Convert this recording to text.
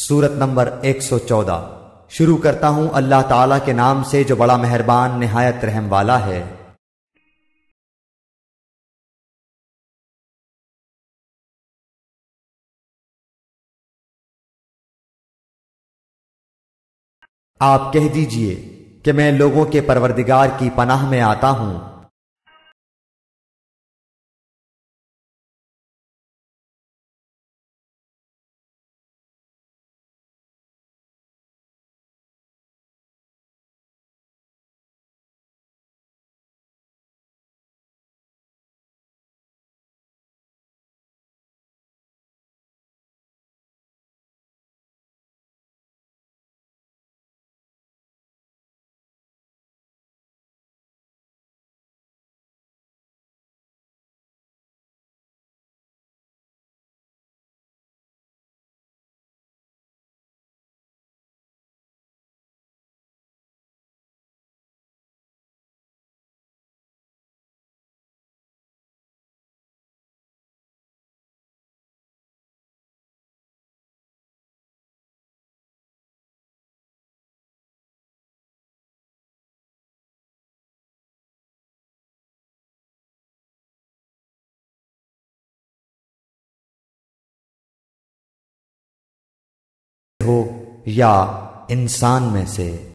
सूरत number 114। शुरू करता हूं अल्लाह ताला के नाम से जो बड़ा मेहरबान निहायत रहम वाला है। आप कह दीजिए कि मैं लोगों के परवरदिगार की पनाह में आता हूं। हो या इंसान में से।